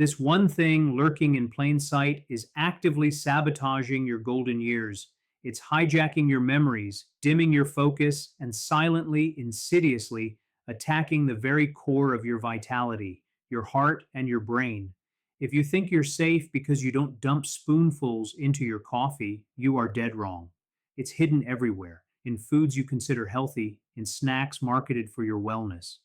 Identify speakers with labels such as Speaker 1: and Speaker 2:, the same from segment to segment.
Speaker 1: This one thing lurking in plain sight is actively sabotaging your golden years. It's hijacking your memories, dimming your focus, and silently, insidiously attacking the very core of your vitality, your heart, and your brain. If you think you're safe because you don't dump spoonfuls into your coffee, you are dead wrong. It's hidden everywhere, in foods you consider healthy, in snacks marketed for your wellness.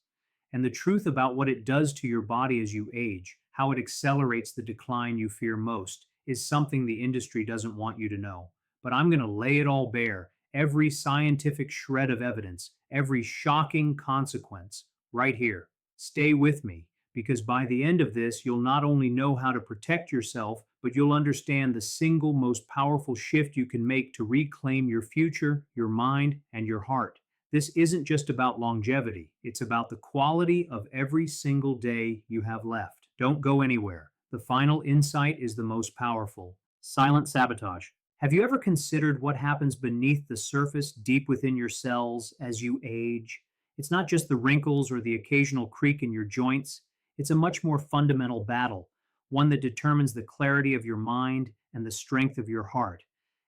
Speaker 1: And the truth about what it does to your body as you age, how it accelerates the decline you fear most, is something the industry doesn't want you to know. But I'm going to lay it all bare, every scientific shred of evidence, every shocking consequence, right here. Stay with me, because by the end of this, you'll not only know how to protect yourself, but you'll understand the single most powerful shift you can make to reclaim your future, your mind, and your heart. This isn't just about longevity, it's about the quality of every single day you have left. Don't go anywhere. The final insight is the most powerful. Silent sabotage. Have you ever considered what happens beneath the surface, deep within your cells as you age? It's not just the wrinkles or the occasional creak in your joints. It's a much more fundamental battle, one that determines the clarity of your mind and the strength of your heart.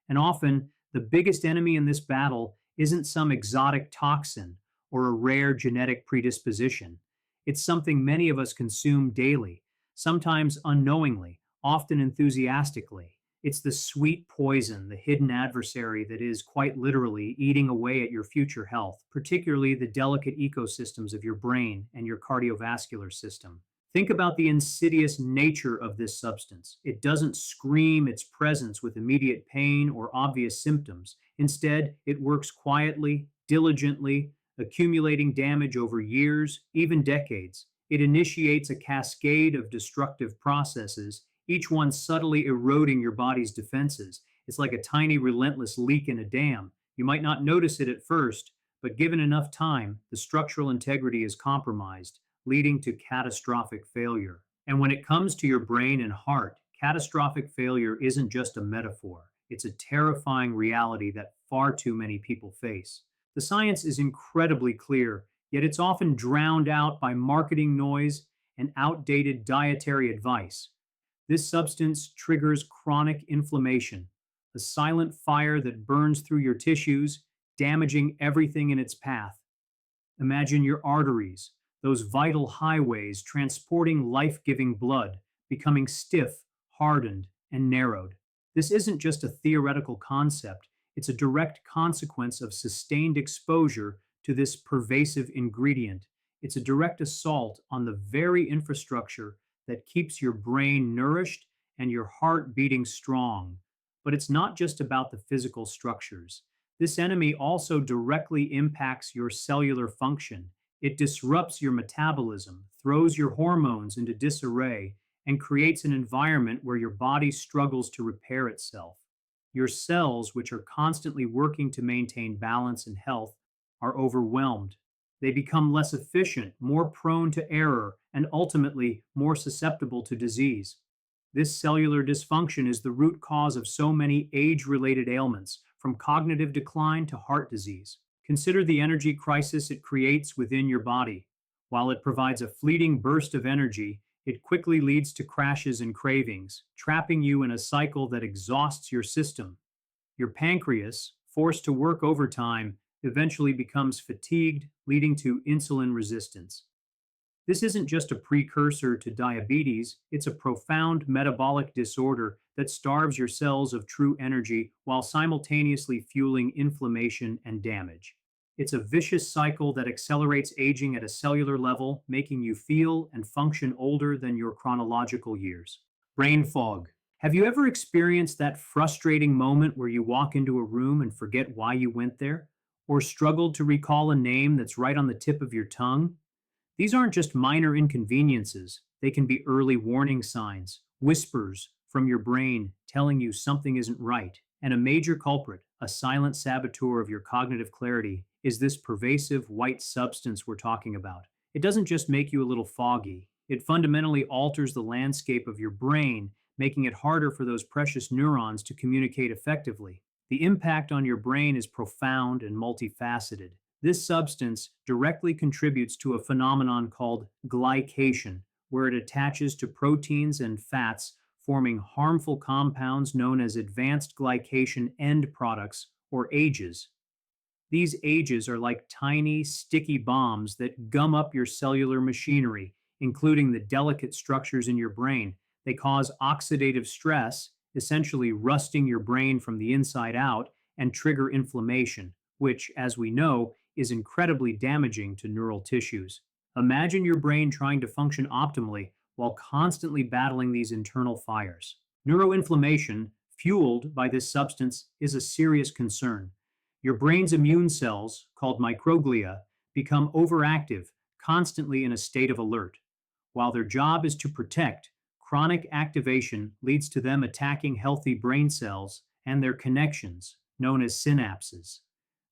Speaker 1: And often, the biggest enemy in this battle isn't some exotic toxin or a rare genetic predisposition. It's something many of us consume daily, sometimes unknowingly, often enthusiastically. It's the sweet poison, the hidden adversary that is quite literally eating away at your future health, particularly the delicate ecosystems of your brain and your cardiovascular system. Think about the insidious nature of this substance. It doesn't scream its presence with immediate pain or obvious symptoms. Instead, it works quietly, diligently, accumulating damage over years, even decades. It initiates a cascade of destructive processes, each one subtly eroding your body's defenses. It's like a tiny, relentless leak in a dam. You might not notice it at first, but given enough time, the structural integrity is compromised, leading to catastrophic failure. And when it comes to your brain and heart, catastrophic failure isn't just a metaphor. It's a terrifying reality that far too many people face. The science is incredibly clear, yet it's often drowned out by marketing noise and outdated dietary advice. This substance triggers chronic inflammation, a silent fire that burns through your tissues, damaging everything in its path. Imagine your arteries, those vital highways transporting life-giving blood, becoming stiff, hardened, and narrowed. This isn't just a theoretical concept, it's a direct consequence of sustained exposure to this pervasive ingredient. It's a direct assault on the very infrastructure that keeps your brain nourished and your heart beating strong. But it's not just about the physical structures. This enemy also directly impacts your cellular function. It disrupts your metabolism, throws your hormones into disarray, and creates an environment where your body struggles to repair itself. Your cells, which are constantly working to maintain balance and health, are overwhelmed. They become less efficient, more prone to error, and ultimately more susceptible to disease. This cellular dysfunction is the root cause of so many age-related ailments, from cognitive decline to heart disease. Consider the energy crisis it creates within your body. While it provides a fleeting burst of energy, it quickly leads to crashes and cravings, trapping you in a cycle that exhausts your system. Your pancreas, forced to work overtime, eventually becomes fatigued, leading to insulin resistance. This isn't just a precursor to diabetes, it's a profound metabolic disorder that starves your cells of true energy while simultaneously fueling inflammation and damage. It's a vicious cycle that accelerates aging at a cellular level, making you feel and function older than your chronological years. Brain fog. Have you ever experienced that frustrating moment where you walk into a room and forget why you went there? Or struggled to recall a name that's right on the tip of your tongue? These aren't just minor inconveniences. They can be early warning signs, whispers from your brain telling you something isn't right. And a major culprit, a silent saboteur of your cognitive clarity, is this pervasive white substance we're talking about. It doesn't just make you a little foggy. It fundamentally alters the landscape of your brain, making it harder for those precious neurons to communicate effectively. The impact on your brain is profound and multifaceted. This substance directly contributes to a phenomenon called glycation, where it attaches to proteins and fats, forming harmful compounds known as advanced glycation end products, or AGEs. These AGEs are like tiny, sticky bombs that gum up your cellular machinery, including the delicate structures in your brain. They cause oxidative stress, essentially rusting your brain from the inside out, and trigger inflammation, which, as we know, is incredibly damaging to neural tissues. Imagine your brain trying to function optimally while constantly battling these internal fires. Neuroinflammation, fueled by this substance, is a serious concern. Your brain's immune cells, called microglia, become overactive, constantly in a state of alert. While their job is to protect, chronic activation leads to them attacking healthy brain cells and their connections, known as synapses.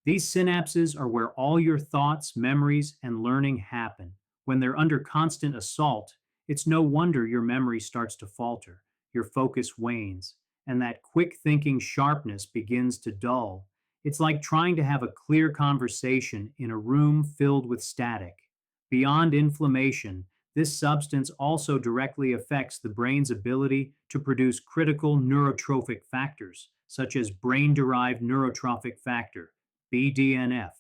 Speaker 1: These synapses are where all your thoughts, memories, and learning happen. When they're under constant assault, it's no wonder your memory starts to falter, your focus wanes, and that quick thinking sharpness begins to dull. It's like trying to have a clear conversation in a room filled with static. Beyond inflammation, this substance also directly affects the brain's ability to produce critical neurotrophic factors, such as brain derived neurotrophic factor, BDNF.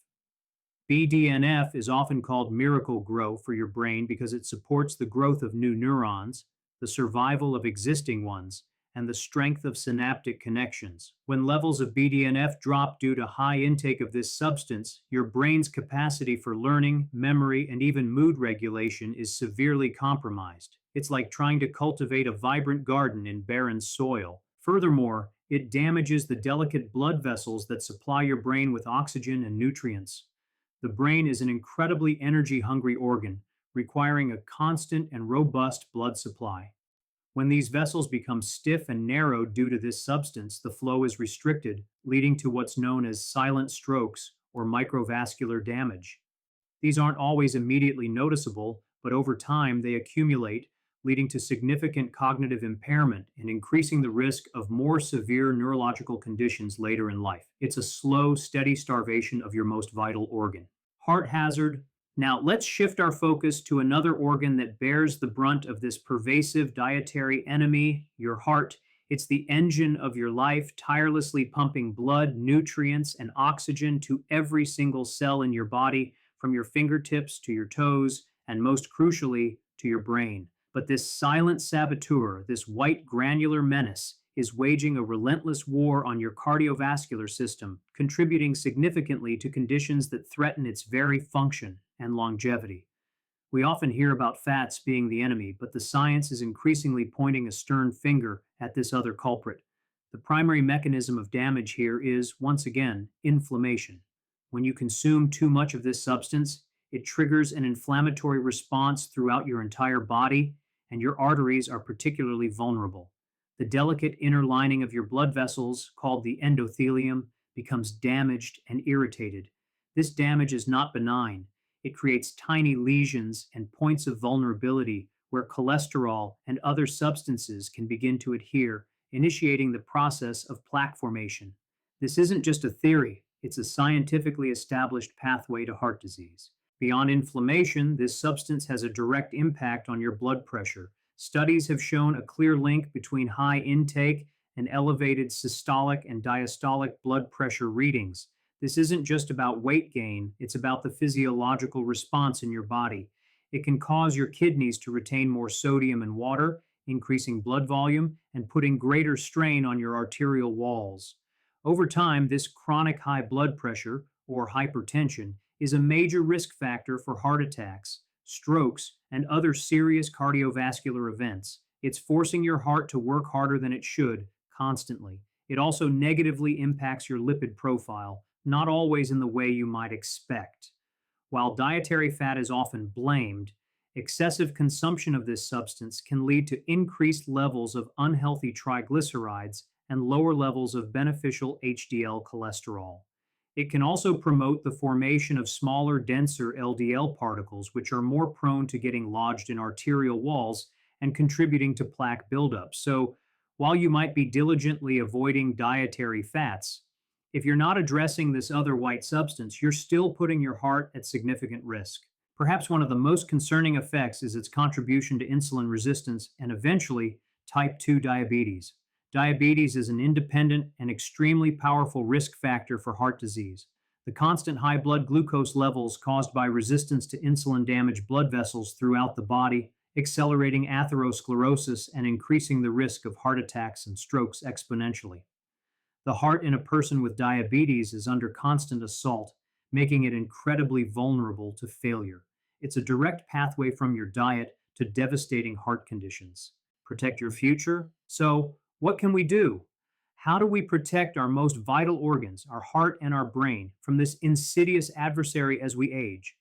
Speaker 1: BDNF is often called miracle grow for your brain because it supports the growth of new neurons, the survival of existing ones, and the strength of synaptic connections. When levels of BDNF drop due to high intake of this substance, your brain's capacity for learning, memory, and even mood regulation is severely compromised. It's like trying to cultivate a vibrant garden in barren soil. Furthermore, it damages the delicate blood vessels that supply your brain with oxygen and nutrients. The brain is an incredibly energy hungry organ, requiring a constant and robust blood supply. When these vessels become stiff and narrow due to this substance, the flow is restricted, leading to what's known as silent strokes or microvascular damage. These aren't always immediately noticeable, but over time they accumulate, leading to significant cognitive impairment and increasing the risk of more severe neurological conditions later in life. It's a slow, steady starvation of your most vital organ. Heart hazard. Now, let's shift our focus to another organ that bears the brunt of this pervasive dietary enemy, your heart. It's the engine of your life, tirelessly pumping blood, nutrients, and oxygen to every single cell in your body, from your fingertips to your toes, and most crucially, to your brain. But this silent saboteur, this white granular menace, is waging a relentless war on your cardiovascular system, contributing significantly to conditions that threaten its very function and longevity. We often hear about fats being the enemy, but the science is increasingly pointing a stern finger at this other culprit. The primary mechanism of damage here is, once again, inflammation. When you consume too much of this substance, it triggers an inflammatory response throughout your entire body, and your arteries are particularly vulnerable. The delicate inner lining of your blood vessels, called the endothelium, becomes damaged and irritated. This damage is not benign. It creates tiny lesions and points of vulnerability where cholesterol and other substances can begin to adhere, initiating the process of plaque formation. This isn't just a theory, it's a scientifically established pathway to heart disease. Beyond inflammation, this substance has a direct impact on your blood pressure. Studies have shown a clear link between high intake and elevated systolic and diastolic blood pressure readings. This isn't just about weight gain, it's about the physiological response in your body. It can cause your kidneys to retain more sodium and water, increasing blood volume and putting greater strain on your arterial walls. Over time, this chronic high blood pressure, or hypertension, is a major risk factor for heart attacks, strokes, and other serious cardiovascular events. It's forcing your heart to work harder than it should constantly. It also negatively impacts your lipid profile, not always in the way you might expect. While dietary fat is often blamed, excessive consumption of this substance can lead to increased levels of unhealthy triglycerides and lower levels of beneficial HDL cholesterol. It can also promote the formation of smaller, denser LDL particles, which are more prone to getting lodged in arterial walls and contributing to plaque buildup. So, while you might be diligently avoiding dietary fats, if you're not addressing this other white substance, you're still putting your heart at significant risk. Perhaps one of the most concerning effects is its contribution to insulin resistance and eventually type 2 diabetes. Diabetes is an independent and extremely powerful risk factor for heart disease. The constant high blood glucose levels caused by resistance to insulin damage blood vessels throughout the body, accelerating atherosclerosis and increasing the risk of heart attacks and strokes exponentially. The heart in a person with diabetes is under constant assault, making it incredibly vulnerable to failure. It's a direct pathway from your diet to devastating heart conditions. Protect your future? So, what can we do? How do we protect our most vital organs, our heart and our brain, from this insidious adversary as we age?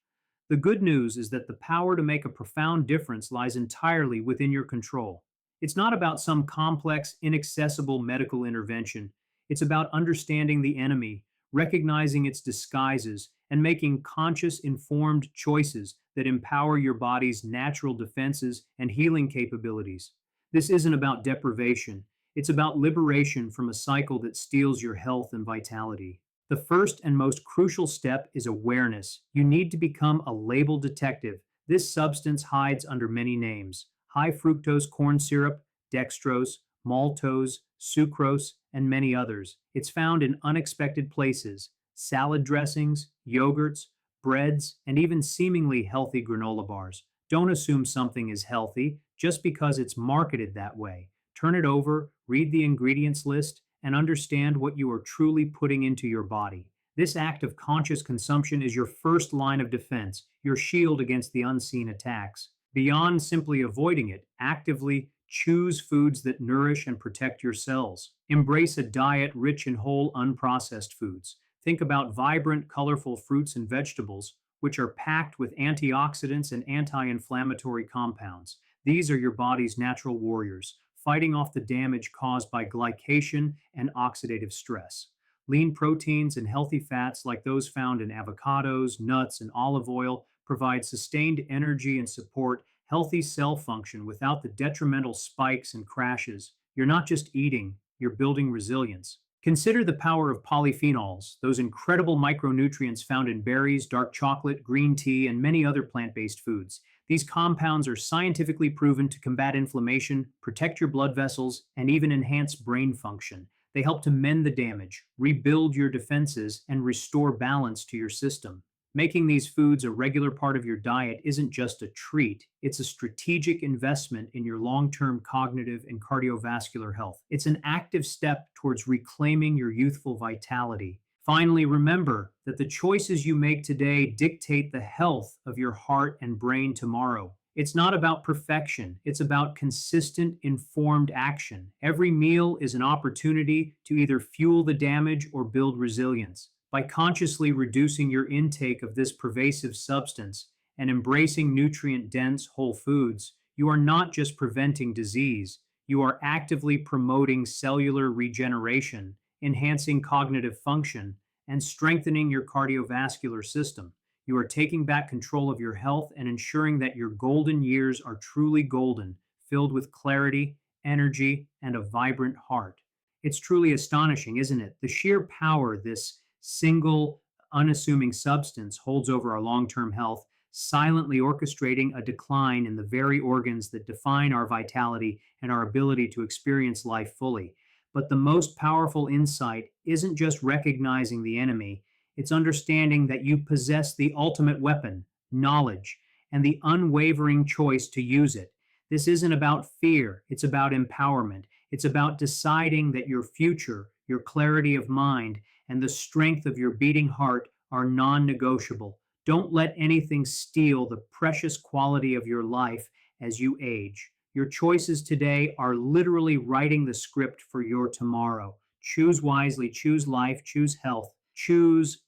Speaker 1: The good news is that the power to make a profound difference lies entirely within your control. It's not about some complex, inaccessible medical intervention. It's about understanding the enemy, recognizing its disguises, and making conscious, informed choices that empower your body's natural defenses and healing capabilities. This isn't about deprivation, it's about liberation from a cycle that steals your health and vitality. The first and most crucial step is awareness. You need to become a label detective. This substance hides under many names: high fructose corn syrup, dextrose, maltose, sucrose, and many others. It's found in unexpected places: salad dressings, yogurts, breads, and even seemingly healthy granola bars. Don't assume something is healthy just because it's marketed that way. Turn it over, read the ingredients list, and understand what you are truly putting into your body. This act of conscious consumption is your first line of defense, your shield against the unseen attacks. Beyond simply avoiding it, actively choose foods that nourish and protect your cells. Embrace a diet rich in whole, unprocessed foods. Think about vibrant, colorful fruits and vegetables, which are packed with antioxidants and anti inflammatory compounds. These are your body's natural warriors, fighting off the damage caused by glycation and oxidative stress. Lean proteins and healthy fats, like those found in avocados, nuts, and olive oil, provide sustained energy and support healthy cell function without the detrimental spikes and crashes. You're not just eating, you're building resilience. Consider the power of polyphenols, those incredible micronutrients found in berries, dark chocolate, green tea, and many other plant based foods. These compounds are scientifically proven to combat inflammation, protect your blood vessels, and even enhance brain function. They help to mend the damage, rebuild your defenses, and restore balance to your system. Making these foods a regular part of your diet isn't just a treat, it's a strategic investment in your long term cognitive and cardiovascular health. It's an active step towards reclaiming your youthful vitality. Finally, remember that the choices you make today dictate the health of your heart and brain tomorrow. It's not about perfection, it's about consistent, informed action. Every meal is an opportunity to either fuel the damage or build resilience. By consciously reducing your intake of this pervasive substance and embracing nutrient dense whole foods, you are not just preventing disease, you are actively promoting cellular regeneration, enhancing cognitive function, and strengthening your cardiovascular system. You are taking back control of your health and ensuring that your golden years are truly golden, filled with clarity, energy, and a vibrant heart. It's truly astonishing, isn't it? The sheer power this single, unassuming substance holds over our long term health, silently orchestrating a decline in the very organs that define our vitality and our ability to experience life fully. But the most powerful insight isn't just recognizing the enemy, it's understanding that you possess the ultimate weapon, knowledge, and the unwavering choice to use it. This isn't about fear, it's about empowerment. It's about deciding that your future, your clarity of mind, and the strength of your beating heart are non negotiable. Don't let anything steal the precious quality of your life as you age. Your choices today are literally writing the script for your tomorrow. Choose wisely, choose life, choose health, choose